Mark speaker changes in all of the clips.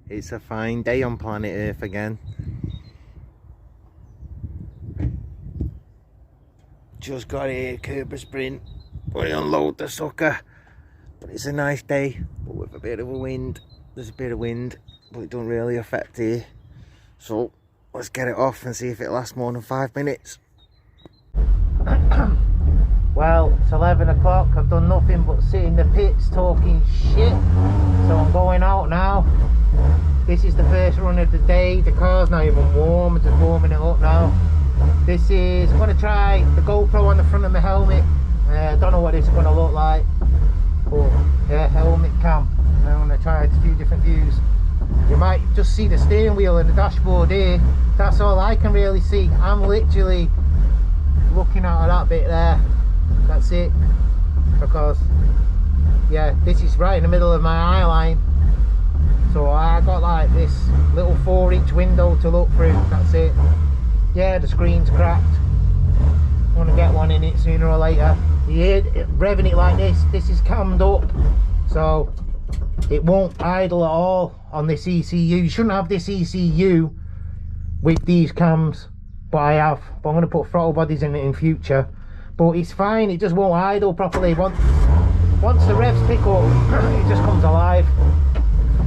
Speaker 1: It's a fine day on planet Earth again. Just got here, Curborough sprint. Going to unload the sucker. But it's a nice day, but with a bit of a wind. There's a bit of wind, but it don't really affect here. So let's get it off and see if it lasts more than 5 minutes. Well, it's 11 o'clock. I've done nothing but sit in the pits talking shit. So I'm going out now. This is the first run of the day. The car's not even warm. I'm just warming it up now. This is, I'm going to try the GoPro on the front of my helmet. I don't know what it's going to look like. But yeah, helmet cam. I'm going to try a few different views. You might just see the steering wheel and the dashboard here. That's all I can really see. I'm literally looking out of that bit there. That's it. Because yeah, this is right in the middle of my eye line. So I got like this little 4-inch window to look through. That's it. Yeah, the screen's cracked. I'm going to get one in it sooner or later. You hear revving it like this. This is cammed up, so it won't idle at all on this ECU. You shouldn't have this ECU with these cams, but I have. But I'm going to put throttle bodies in it in future. But it's fine. It just won't idle properly. Once the revs pick up, it just comes alive.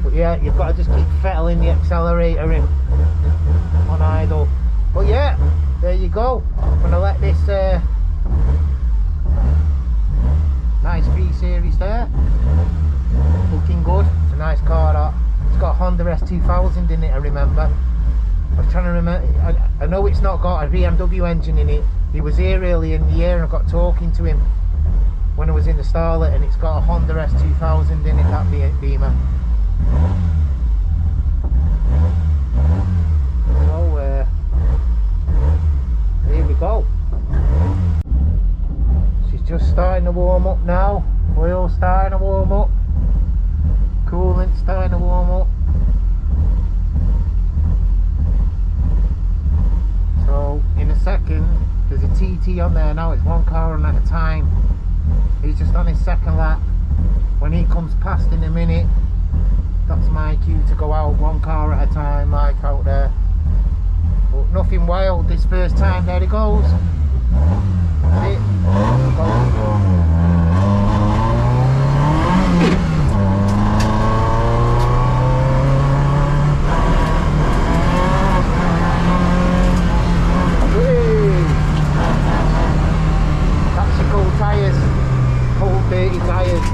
Speaker 1: But yeah, you've got to just keep fettling the accelerator in on idle. But yeah, there you go. I'm going to let this nice V series there, looking good. It's a nice car that. It's got a Honda S2000 in it, I remember. I was trying to remember, I know it's not got a BMW engine in it. He was here early in the year and I got talking to him when I was in the Starlet, and it's got a Honda S2000 in it, that Beamer. So here we go. She's just starting to warm up now. Oil's starting to warm up. Coolant's starting to warm up. So in a second, there's a TT on there now. It's one car on at a time. He's just on his second lap. When he comes past in a minute, that's my cue to go out one car at a time, like out there. But nothing wild this first time. There he goes. That's it. Tactical tyres, cold dirty tyres.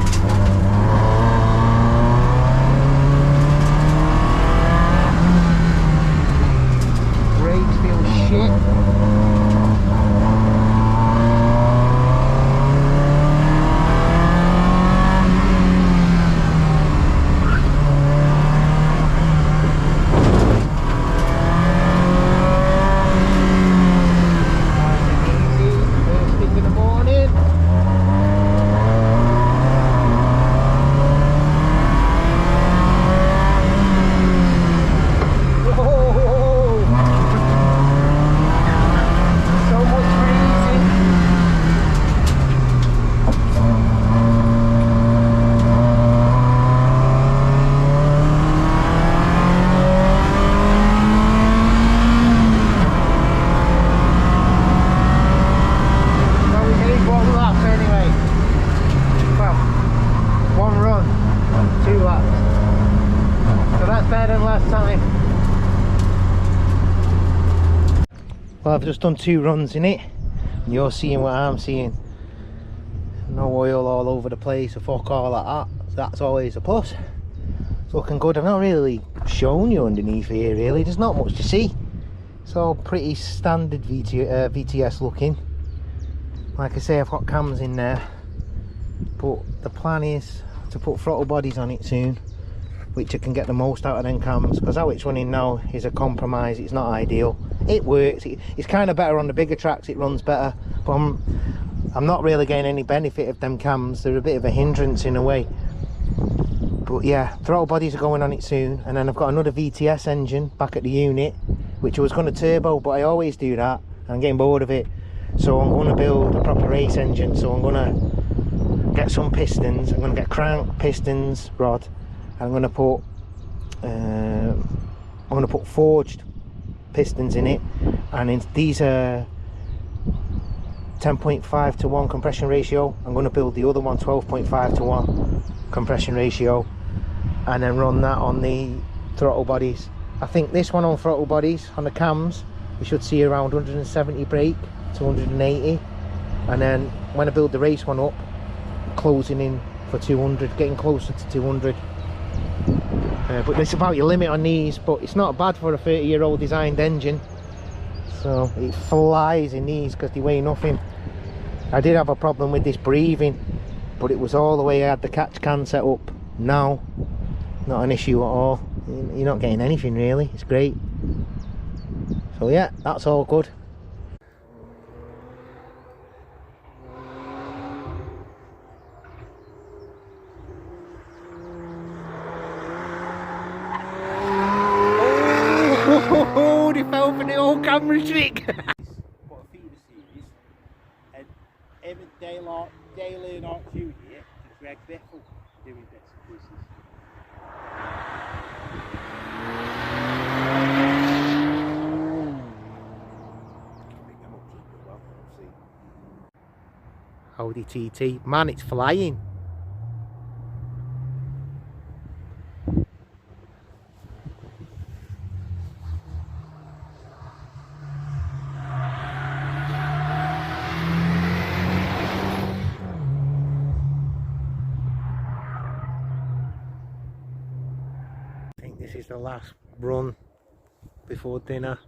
Speaker 1: Brakes feel shit. Well, I've just done 2 runs in it, and you're seeing what I'm seeing. No oil all over the place, or fuck all like that. So that's always a plus. It's looking good. I've not really shown you underneath here really, there's not much to see. It's all pretty standard VTS looking. Like I say, I've got cams in there, but the plan is to put throttle bodies on it soon, which I can get the most out of them cams, because how it's running now is a compromise. It's not ideal. It works, it's kind of better on the bigger tracks, it runs better, but I'm not really getting any benefit of them cams. They're a bit of a hindrance in a way. But yeah, throttle bodies are going on it soon, and then I've got another VTS engine back at the unit, which I was going to turbo, but I always do that and I'm getting bored of it. So I'm going to build a proper race engine. So I'm going to get some pistons, I'm going to get crank, pistons, rod, and I'm going to put I'm going to put forged pistons in it, and these are 10.5 to 1 compression ratio. I'm going to build the other one 12.5 to 1 compression ratio, and then run that on the throttle bodies. I think this one on throttle bodies, on the cams, we should see around 170 brake to 180, and then when I build the race one up, closing in for 200, getting closer to 200. But that's about your limit on these, but it's not bad for a 30-year-old designed engine. So it flies in these because they weigh nothing. I did have a problem with this breathing, but it was all the way I had the catch can set up. Now, not an issue at all. You're not getting anything really, it's great. So yeah, that's all good. Oh, they fell for the old camera trick.
Speaker 2: Put a feeder series and every dailing or 2 here to Greg Biffle doing bits and pieces.
Speaker 1: Audi TT, man, it's flying. I think this is the last run before dinner.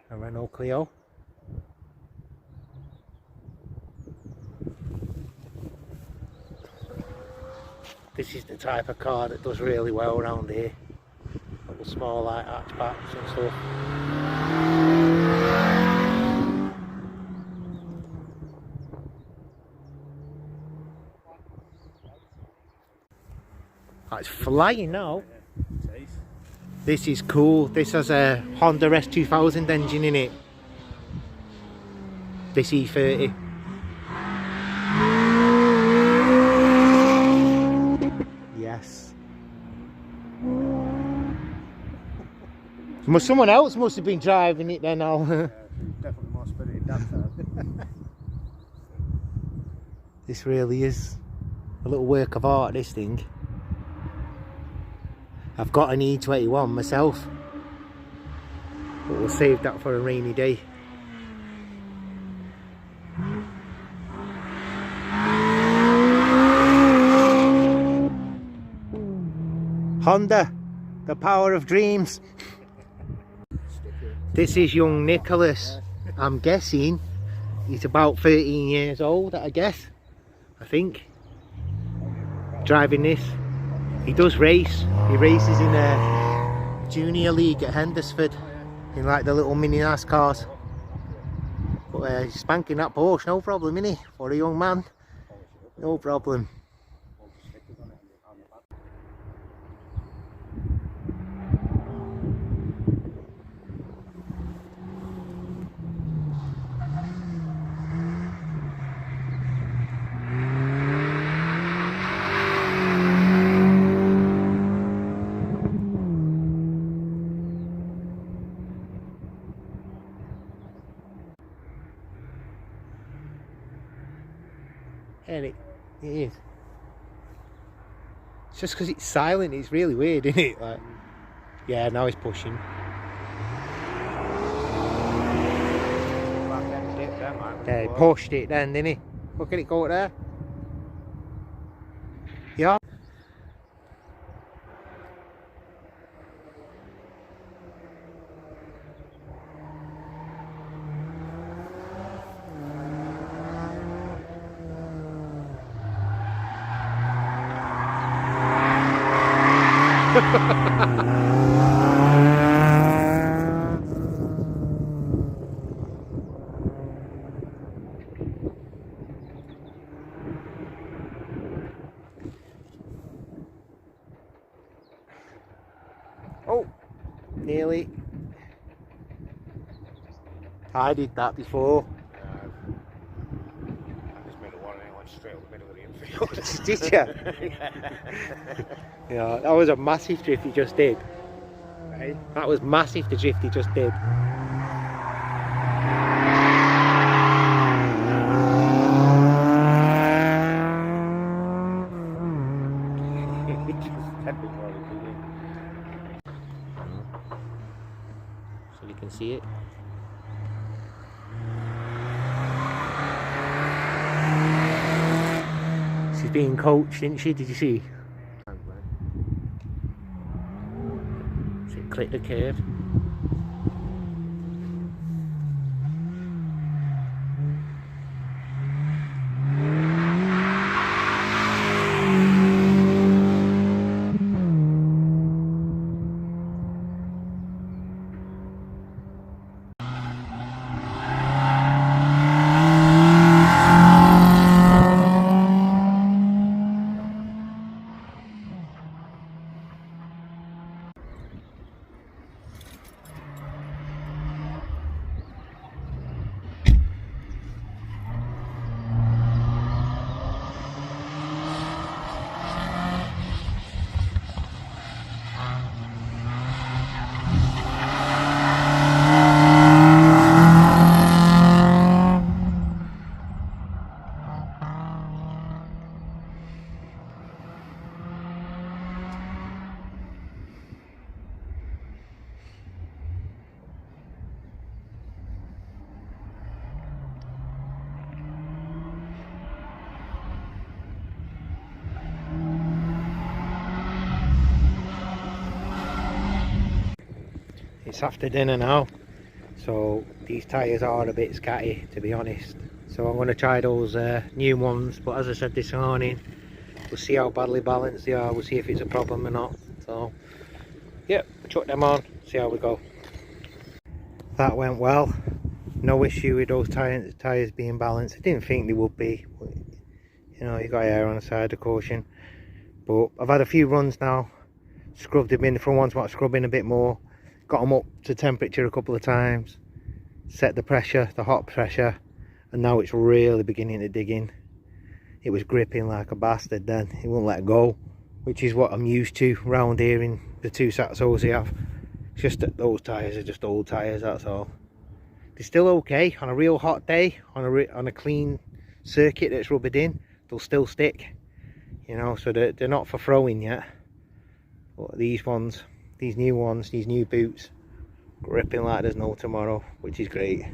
Speaker 1: A Renault Clio. This is the type of car that does really well around here. Little small light hatchbacks and stuff. Oh, it's flying now. This is cool. This has a Honda S2000 engine in it. This E30. Yes. Someone else must have been driving it then.
Speaker 2: Definitely more spirit in that time.
Speaker 1: This really is a little work of art, this thing. I've got an E21 myself, but we'll save that for a rainy day. Honda, the power of dreams. This is young Nicholas. I'm guessing he's about 13 years old, I guess. I think. Driving this. He does race. He races in a junior league at Hendersford in like the little mini NASCARs. But he's spanking that Porsche, no problem, innit? For a young man, no problem. And it is. It's just because it's silent, it's really weird, isn't it? Like, yeah, now he's pushing. Yeah, he pushed it then, didn't he? Look at it go there. Yeah. Oh, nearly. I did that before.
Speaker 2: I just made a warning and went straight up the middle of the infield.
Speaker 1: Did you? Yeah, that was a massive drift he just did.
Speaker 2: Right?
Speaker 1: That was massive, the drift he just did. So you can see it. She's being coached, isn't she? Did you see? So it clicked the curve. It's after dinner now, so these tyres are a bit scatty, to be honest. So I'm going to try those new ones, but as I said this morning, we'll see how badly balanced they are, we'll see if it's a problem or not. So yeah, chuck them on, see how we go. That went well, no issue with those tyres being balanced. I didn't think they would be, but, you know, you got air on the side of caution. But I've had a few runs now, scrubbed them in. The front ones want scrubbing a bit more, got them up to temperature a couple of times, set the pressure, the hot pressure, and now it's really beginning to dig in. It was gripping like a bastard then, it won't let go, which is what I'm used to round here in the two Saxos we have. It's just that those tyres are just old tyres, that's all. They're still okay on a real hot day, on a clean circuit that's rubbered in, they'll still stick, you know, so they're not for throwing yet. But these ones, these new ones, these new boots, gripping like there's no tomorrow, which is great.